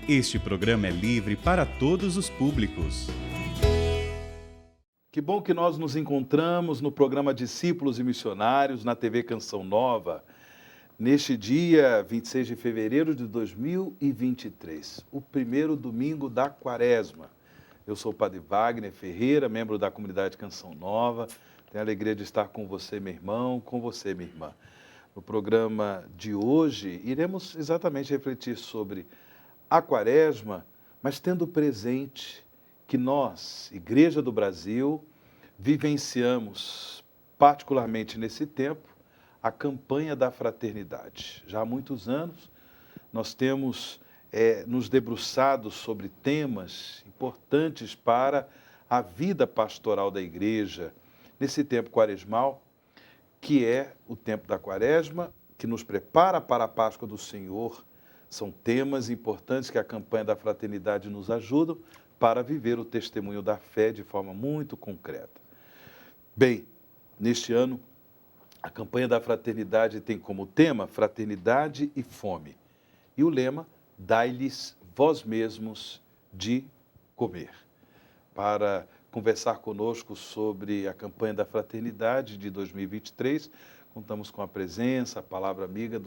Este programa é livre para todos os públicos. Que bom que nós nos encontramos no programa Discípulos e Missionários, na TV Canção Nova, neste dia 26 de fevereiro de 2023, o primeiro domingo da Quaresma. Eu sou o Padre Wagner Ferreira, membro da comunidade Canção Nova. Tenho a alegria de estar com você, meu irmão, com você, minha irmã. No programa de hoje, iremos exatamente refletir sobre a Quaresma, mas tendo presente que nós, Igreja do Brasil, vivenciamos, particularmente nesse tempo, a campanha da fraternidade. Já há muitos anos, nós temos nos debruçado sobre temas importantes para a vida pastoral da Igreja, nesse tempo quaresmal, que é o tempo da Quaresma, que nos prepara para a Páscoa do Senhor. São temas importantes que a campanha da fraternidade nos ajuda para viver o testemunho da fé de forma muito concreta. Bem, neste ano, a campanha da fraternidade tem como tema fraternidade e fome. E o lema, dai-lhes vós mesmos de comer. Para conversar conosco sobre a campanha da fraternidade de 2023, contamos com a presença, a palavra amiga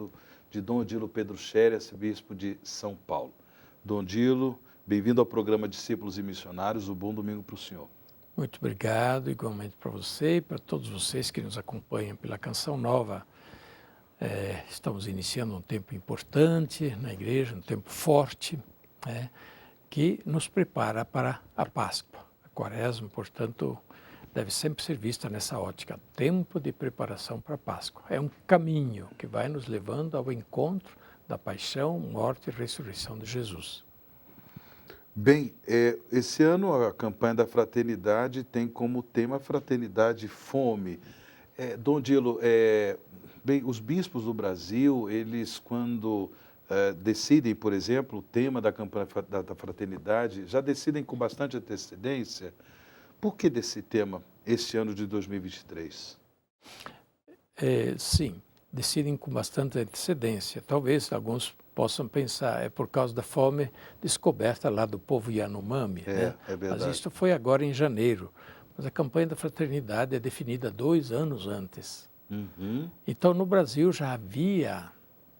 de Dom Odilo Pedro Scherer, arcebispo de São Paulo. Dom Odilo, bem-vindo ao programa Discípulos e Missionários, um bom domingo para o senhor. Muito obrigado, igualmente para você e para todos vocês que nos acompanham pela Canção Nova. Estamos iniciando um tempo importante na igreja, um tempo forte, que nos prepara para a Páscoa. A Quaresma, portanto, deve sempre ser vista nessa ótica, tempo de preparação para a Páscoa. É um caminho que vai nos levando ao encontro da paixão, morte e ressurreição de Jesus. Bem, esse ano a campanha da fraternidade tem como tema fraternidade e fome. Dom Odilo, bem, os bispos do Brasil, eles quando decidem, por exemplo, o tema da campanha da fraternidade, já decidem com bastante antecedência. Por que desse tema, este ano de 2023? Sim, decidem com bastante antecedência. Talvez alguns possam pensar, é por causa da fome descoberta lá do povo Yanomami. É verdade. Mas isso foi agora em janeiro. Mas a campanha da fraternidade é definida 2 anos antes. Uhum. Então, no Brasil já havia,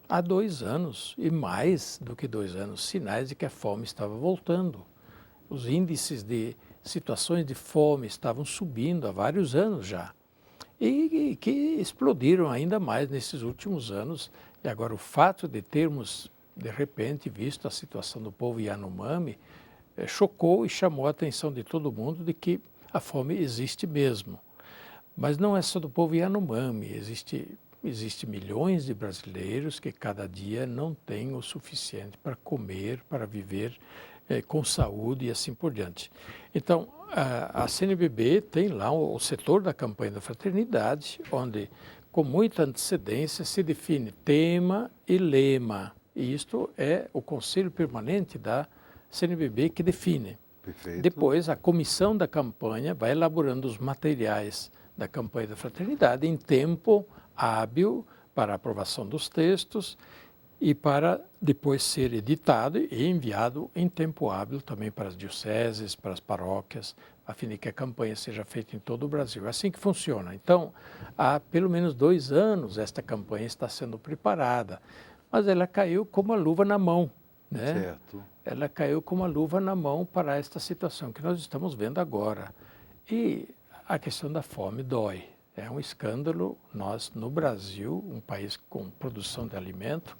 há 2 anos, e mais do que 2 anos, sinais de que a fome estava voltando. Os índices de situações de fome estavam subindo há vários anos já. E que explodiram ainda mais nesses últimos anos. E agora o fato de termos, de repente, visto a situação do povo Yanomami, chocou e chamou a atenção de todo mundo de que a fome existe mesmo. Mas não é só do povo Yanomami, existe milhões de brasileiros que cada dia não têm o suficiente para comer, para viver com saúde e assim por diante. Então, a CNBB tem lá o setor da campanha da fraternidade, onde, com muita antecedência, se define tema e lema. E isto é o Conselho Permanente da CNBB que define. Perfeito. Depois, a comissão da campanha vai elaborando os materiais da campanha da fraternidade em tempo hábil para a aprovação dos textos e para depois ser editado e enviado em tempo hábil também para as dioceses, para as paróquias, a fim de que a campanha seja feita em todo o Brasil. É assim que funciona. Então, há pelo menos 2 anos esta campanha está sendo preparada, mas ela caiu como a luva na mão, né? Certo. Ela caiu como a luva na mão para esta situação que nós estamos vendo agora. E a questão da fome dói. É um escândalo nós, no Brasil, um país com produção de alimento,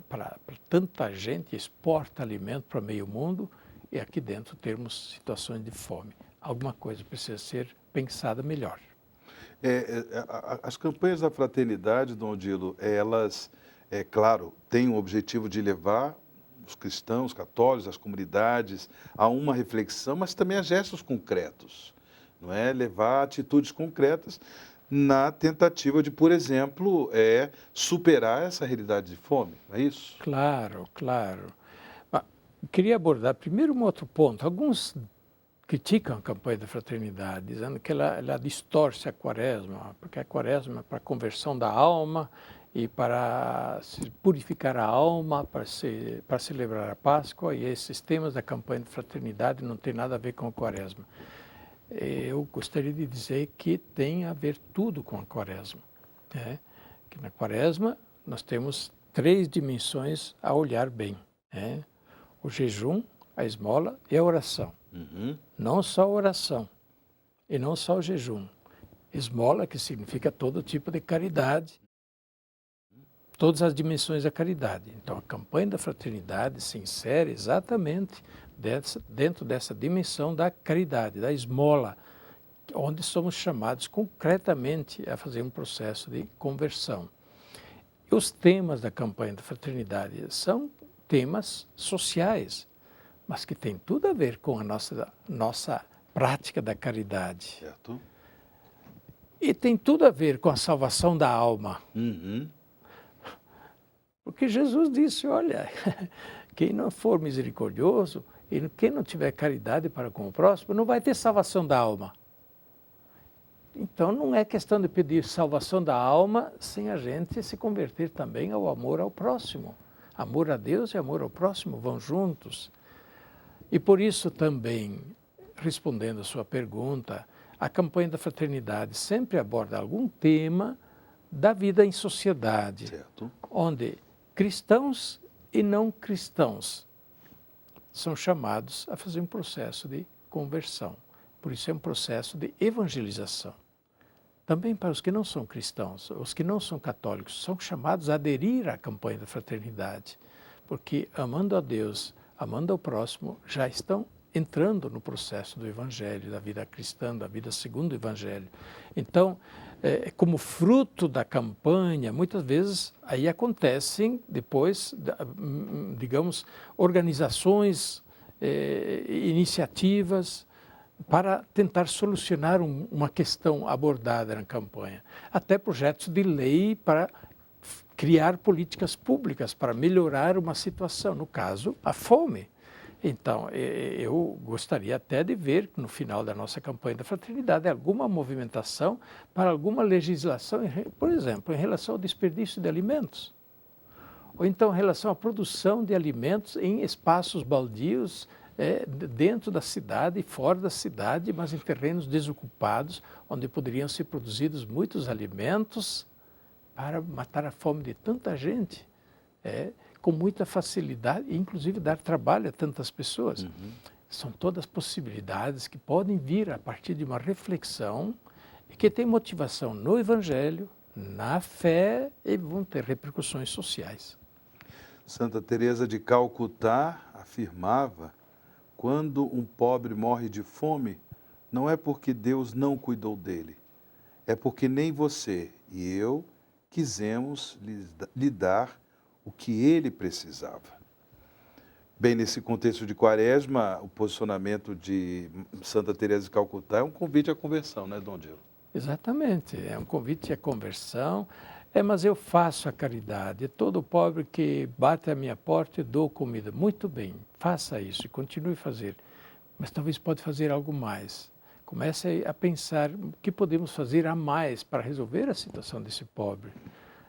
para tanta gente, exporta alimento para meio mundo e aqui dentro termos situações de fome. Alguma coisa precisa ser pensada melhor. As campanhas da fraternidade, Dom Odilo, elas, claro, têm o objetivo de levar os cristãos, católicos, as comunidades a uma reflexão, mas também a gestos concretos, não é? Levar atitudes concretas na tentativa de, por exemplo, superar essa realidade de fome, não é isso? Claro, claro. Queria abordar primeiro um outro ponto. Alguns criticam a campanha da fraternidade, dizendo que ela distorce a quaresma, porque a quaresma é para a conversão da alma e para purificar a alma, para celebrar a Páscoa, e esses temas da campanha de fraternidade não tem nada a ver com a Quaresma. Eu gostaria de dizer que tem a ver tudo com a Quaresma, né? Que na Quaresma nós temos 3 dimensões a olhar bem, né? O jejum, a esmola e a oração. Não só a oração e não só o jejum. Esmola, que significa todo tipo de caridade, todas as dimensões da caridade. Então, a campanha da fraternidade se insere exatamente dentro dessa dimensão da caridade, da esmola, onde somos chamados concretamente a fazer um processo de conversão. E os temas da campanha da fraternidade são temas sociais, mas que têm tudo a ver com a nossa prática da caridade. Certo. E tem tudo a ver com a salvação da alma. Porque Jesus disse, olha, quem não for misericordioso e quem não tiver caridade para com o próximo, não vai ter salvação da alma. Então não é questão de pedir salvação da alma sem a gente se converter também ao amor ao próximo. Amor a Deus e amor ao próximo vão juntos. E por isso também, respondendo a sua pergunta, a campanha da fraternidade sempre aborda algum tema da vida em sociedade, Certo. onde cristãos e não cristãos são chamados a fazer um processo de conversão. Por isso é um processo de evangelização. Também para os que não são cristãos, os que não são católicos, são chamados a aderir à campanha da fraternidade, porque amando a Deus, amando ao próximo, já estão entrando no processo do Evangelho, da vida cristã, da vida segundo o Evangelho. Então, como fruto da campanha, muitas vezes aí acontecem depois, digamos, organizações, iniciativas para tentar solucionar uma questão abordada na campanha. Até projetos de lei para criar políticas públicas para melhorar uma situação, no caso, a fome. Então, eu gostaria até de ver, no final da nossa campanha da fraternidade, alguma movimentação para alguma legislação, por exemplo, em relação ao desperdício de alimentos. Ou então em relação à produção de alimentos em espaços baldios, dentro da cidade e fora da cidade, mas em terrenos desocupados, onde poderiam ser produzidos muitos alimentos para matar a fome de tanta gente. Com muita facilidade, e inclusive dar trabalho a tantas pessoas. São todas possibilidades que podem vir a partir de uma reflexão e que tem motivação no Evangelho, na fé e vão ter repercussões sociais. Santa Teresa de Calcutá afirmava: quando um pobre morre de fome, não é porque Deus não cuidou dele, é porque nem você e eu quisemos lhe dar o que ele precisava. Bem, nesse contexto de Quaresma, o posicionamento de Santa Teresa de Calcutá é um convite à conversão, né, Dom Dilo? Exatamente, é um convite à conversão, mas eu faço a caridade, todo pobre que bate à minha porta eu dou comida. Muito bem, faça isso e continue a fazer, mas talvez pode fazer algo mais. Comece a pensar o que podemos fazer a mais para resolver a situação desse pobre.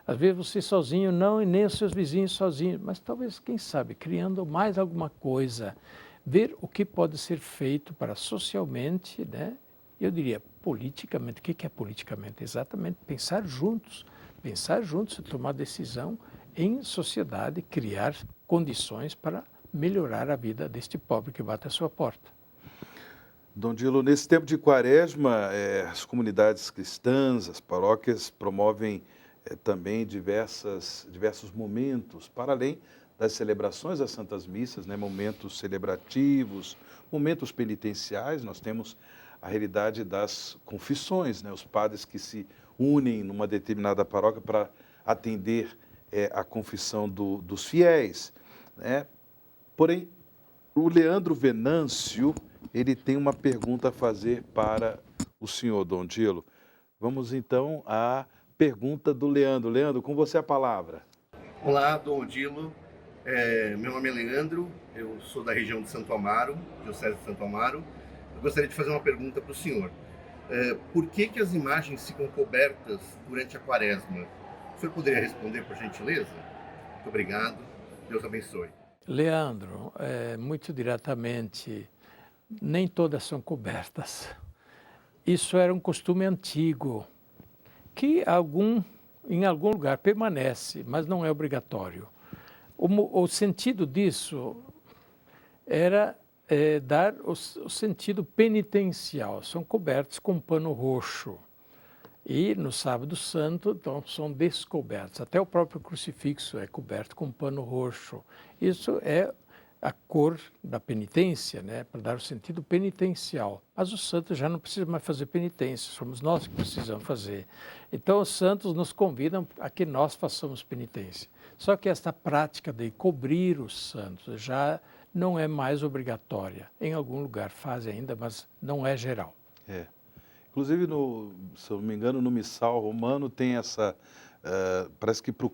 Às vezes você sozinho não, e nem os seus vizinhos sozinhos, mas talvez, quem sabe, criando mais alguma coisa, ver o que pode ser feito para socialmente, né? Eu diria politicamente. O que é politicamente? Exatamente pensar juntos e tomar decisão em sociedade, criar condições para melhorar a vida deste pobre que bate à sua porta. Dom Dilo, nesse tempo de Quaresma, as comunidades cristãs, as paróquias promovem também diversos momentos, para além das celebrações das Santas Missas, né, momentos celebrativos, momentos penitenciais. Nós temos a realidade das confissões, né, os padres que se unem numa determinada paróquia para atender a confissão dos fiéis, né? Porém, o Leandro Venâncio, ele tem uma pergunta a fazer para o senhor, Dom Dilo. Vamos então à pergunta do Leandro. Leandro, com você a palavra. Olá, Dom Dilo. Meu nome é Leandro, eu sou da região de Santo Amaro, diocese de Santo Amaro. Eu gostaria de fazer uma pergunta para o senhor. Por que as imagens ficam cobertas durante a Quaresma? O senhor poderia responder, por gentileza? Muito obrigado. Deus abençoe. Leandro, muito diretamente, nem todas são cobertas. Isso era um costume antigo, que em algum lugar permanece, mas não é obrigatório. O sentido disso era dar o sentido penitencial. São cobertos com pano roxo. E no Sábado Santo, então, são descobertos. Até o próprio crucifixo é coberto com pano roxo. Isso é a cor da penitência, né? Para dar o sentido penitencial. Mas os santos já não precisam mais fazer penitência, somos nós que precisamos fazer. Então, os santos nos convidam a que nós façamos penitência. Só que esta prática de cobrir os santos já não é mais obrigatória. Em algum lugar fazem ainda, mas não é geral. Inclusive, se eu não me engano, no Missal Romano tem essa, parece que para a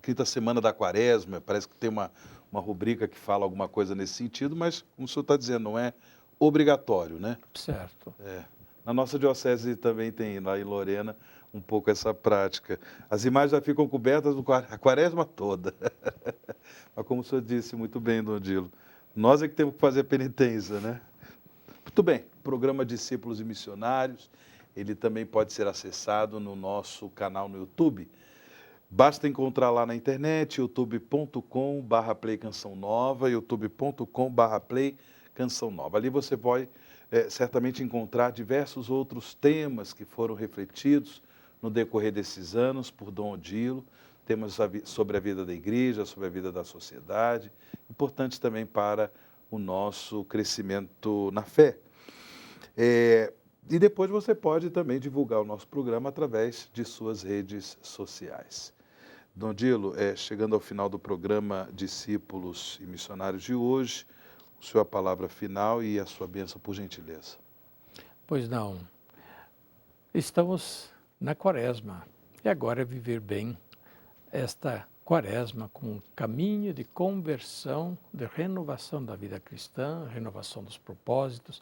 quinta semana da Quaresma, parece que tem uma rubrica que fala alguma coisa nesse sentido, mas, como o senhor está dizendo, não é obrigatório, né? Certo. Na nossa diocese também tem, lá em Lorena, um pouco essa prática. As imagens já ficam cobertas a Quaresma toda. Mas como o senhor disse muito bem, Dom Odilo, nós é que temos que fazer penitência, né? Muito bem, programa Discípulos e Missionários, ele também pode ser acessado no nosso canal no YouTube. Basta encontrar lá na internet, youtube.com/Play Canção Nova, youtube.com/Play Canção Nova. Ali você vai certamente encontrar diversos outros temas que foram refletidos no decorrer desses anos por Dom Odilo, temas sobre a vida da igreja, sobre a vida da sociedade, importantes também para o nosso crescimento na fé. E depois você pode também divulgar o nosso programa através de suas redes sociais. Dom Odilo, chegando ao final do programa Discípulos e Missionários de hoje, o senhor a palavra final e a sua bênção, por gentileza. Pois não. Estamos na Quaresma e agora é viver bem esta Quaresma com um caminho de conversão, de renovação da vida cristã, renovação dos propósitos,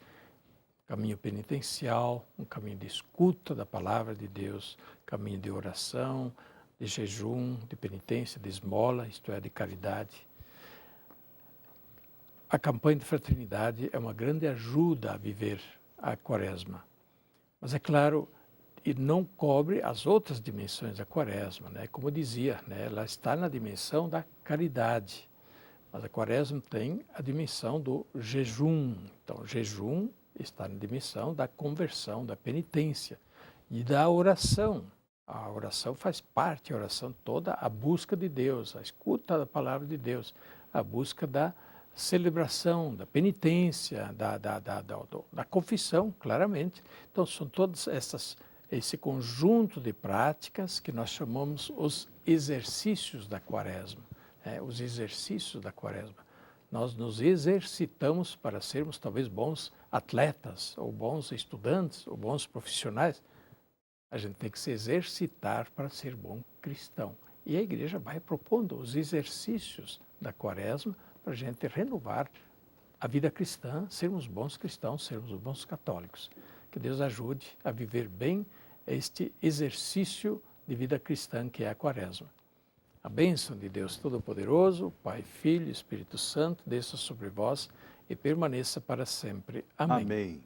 caminho penitencial, um caminho de escuta da palavra de Deus, caminho de oração, de jejum, de penitência, de esmola, isto é, de caridade. A campanha de fraternidade é uma grande ajuda a viver a Quaresma. Mas é claro, e não cobre as outras dimensões da Quaresma, né? Como eu dizia, né? Ela está na dimensão da caridade, mas a Quaresma tem a dimensão do jejum. Então, o jejum está na dimensão da conversão, da penitência e da oração. A oração faz parte, a oração toda, a busca de Deus, a escuta da palavra de Deus, a busca da celebração, da penitência, da confissão, claramente. Então, são todas esse conjunto de práticas que nós chamamos os exercícios da Quaresma. Os exercícios da Quaresma. Nós nos exercitamos para sermos talvez bons atletas, ou bons estudantes, ou bons profissionais. A gente tem que se exercitar para ser bom cristão. E a igreja vai propondo os exercícios da Quaresma para a gente renovar a vida cristã, sermos bons cristãos, sermos bons católicos. Que Deus ajude a viver bem este exercício de vida cristã que é a Quaresma. A bênção de Deus Todo-Poderoso, Pai, Filho e Espírito Santo, desça sobre vós e permaneça para sempre. Amém. Amém.